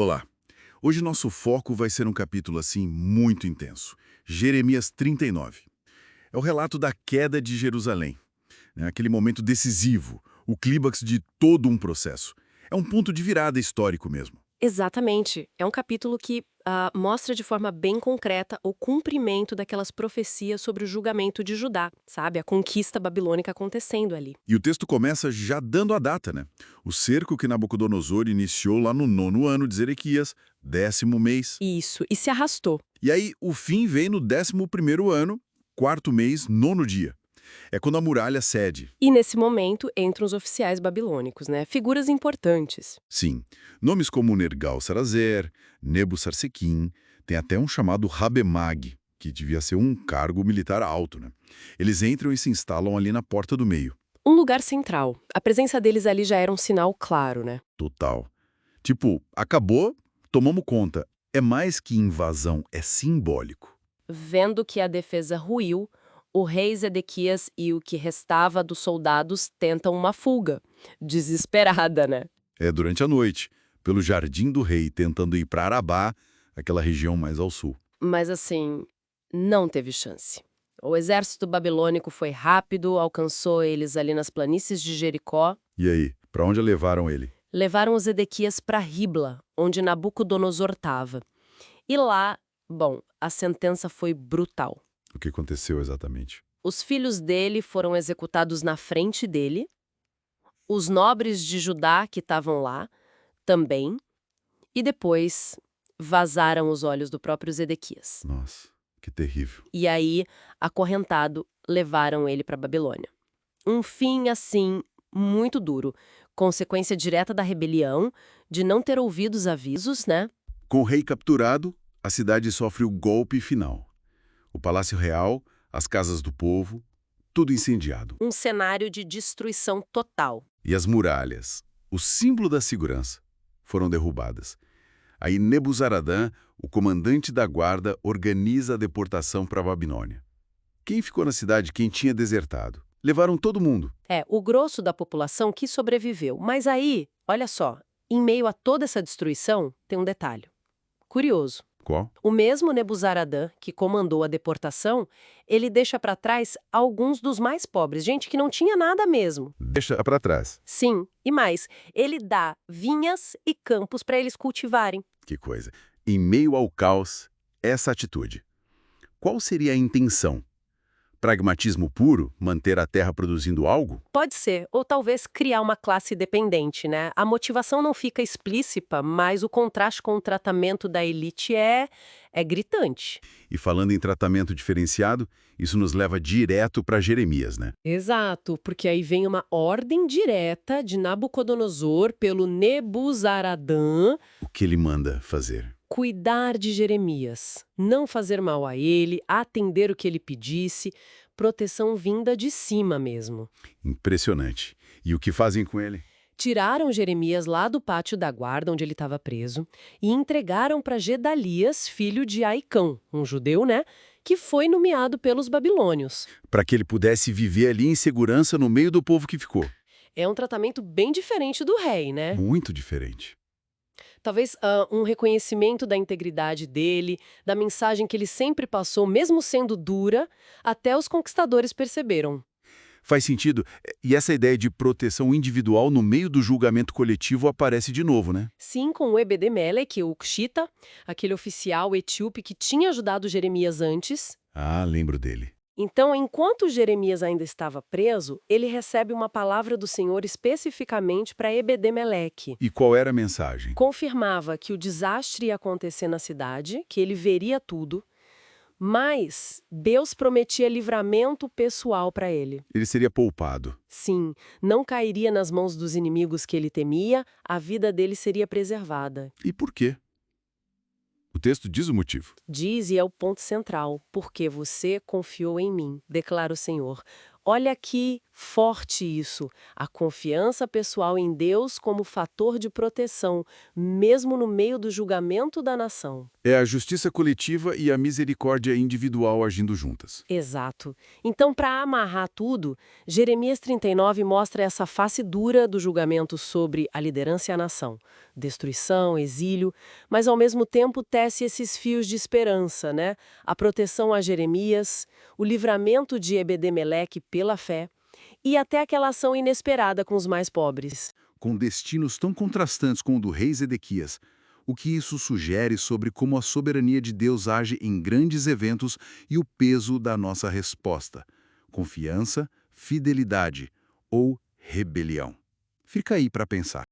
Olá. Hoje nosso foco vai ser um capítulo assim muito intenso. Jeremias 39. É o relato da queda de Jerusalém, né? Aquele momento decisivo, o clímax de todo um processo. É um ponto de virada histórico mesmo. Exatamente. É um capítulo que mostra de forma bem concreta o cumprimento daquelas profecias sobre o julgamento de Judá, sabe? A conquista babilônica acontecendo ali. E o texto começa já dando a data, né? O cerco que Nabucodonosor iniciou lá no 9º ano de Zedequias, 10º mês. Isso, e se arrastou. E aí o fim vem no 11º ano, 4º mês, 9º dia. É quando a muralha cede. E nesse momento entram os oficiais babilônicos, né? Figuras importantes. Sim, nomes como Nergal-Sarazer, Nebu-Sarsequim, tem até um chamado Rabemag, que devia ser um cargo militar alto, né? Eles entram e se instalam ali na porta do meio. Um lugar central. A presença deles ali já era um sinal claro, né? Total. Tipo, acabou, tomamos conta. É mais que invasão, é simbólico. Vendo que a defesa ruiu, o rei Zedequias e o que restava dos soldados tentam uma fuga. Desesperada, né? É durante a noite, pelo Jardim do Rei, tentando ir para Arabá, aquela região mais ao sul. Mas assim, não teve chance. O exército babilônico foi rápido, alcançou eles ali nas planícies de Jericó, E aí, para onde levaram ele? levaram os Edequias para Ribla, onde Nabucodonosor estava. E lá, bom, a sentença foi brutal. O que aconteceu exatamente? Os filhos dele foram executados na frente dele, os nobres de Judá que estavam lá também, e depois vazaram os olhos do próprio Zedequias. Nossa, que terrível. E aí, acorrentado, levaram ele para Babilônia. Um fim, assim, muito duro. Consequência direta da rebelião, de não ter ouvido os avisos, né? Com o rei capturado, a cidade sofre o golpe final. O Palácio Real, as casas do povo, tudo incendiado. Um cenário de destruição total. E as muralhas, o símbolo da segurança, foram derrubadas. Aí Nebuzaradã, o comandante da guarda, organiza a deportação para a Babilônia. Quem ficou na cidade, quem tinha desertado? Levaram todo mundo. É, o grosso da população que sobreviveu. Mas aí, olha só, em meio a toda essa destruição, tem um detalhe. Curioso. Qual? O mesmo Nebuzaradã, que comandou a deportação, ele deixa para trás alguns dos mais pobres, gente que não tinha nada mesmo. Deixa para trás. Sim, e mais, ele dá vinhas e campos para eles cultivarem. Que coisa. Em meio ao caos, essa atitude. Qual seria a intenção? Pragmatismo puro? Manter a terra produzindo algo? Pode ser, ou talvez criar uma classe dependente, né? A motivação não fica explícita, mas o contraste com o tratamento da elite é gritante. E falando em tratamento diferenciado, isso nos leva direto para Jeremias, né? Exato, porque aí vem uma ordem direta de Nabucodonosor pelo Nebuzaradã O que ele manda fazer? cuidar de Jeremias, não fazer mal a ele, atender o que ele pedisse, proteção vinda de cima mesmo. Impressionante. E o que fazem com ele? Tiraram Jeremias lá do pátio da guarda onde ele estava preso e entregaram para Gedalias, filho de Aicão, um judeu, né, que foi nomeado pelos babilônios. Para que ele pudesse viver ali em segurança no meio do povo que ficou. É um tratamento bem diferente do rei, né? Muito diferente. Talvez um reconhecimento da integridade dele, da mensagem que ele sempre passou, mesmo sendo dura, até os conquistadores perceberam. Faz sentido. E essa ideia de proteção individual no meio do julgamento coletivo aparece de novo, né? Sim, com o Ebed-Melech, o Cuxita, aquele oficial etíope que tinha ajudado Jeremias antes. Ah, lembro dele. Então, enquanto Jeremias ainda estava preso, ele recebe uma palavra do Senhor especificamente para Ebed-Meleque. E qual era a mensagem? Confirmava que o desastre ia acontecer na cidade, que ele veria tudo, mas Deus prometia livramento pessoal para ele. Ele seria poupado. Sim, não cairia nas mãos dos inimigos que ele temia, a vida dele seria preservada. E por quê? O texto diz o motivo. Diz, e é o ponto central, porque você confiou em mim, declara o Senhor. Olha que Forte isso, a confiança pessoal em Deus como fator de proteção, mesmo no meio do julgamento da nação. É a justiça coletiva e a misericórdia individual agindo juntas. Exato. Então, para amarrar tudo, Jeremias 39 mostra essa face dura do julgamento sobre a liderança e a nação. Destruição, exílio, mas ao mesmo tempo tece esses fios de esperança, né? A proteção a Jeremias, o livramento de Ebed-Meleque pela fé e até aquela ação inesperada com os mais pobres. Com destinos tão contrastantes com o do rei Zedequias, o que isso sugere sobre como a soberania de Deus age em grandes eventos e o peso da nossa resposta: confiança, fidelidade ou rebelião. Fica aí para pensar.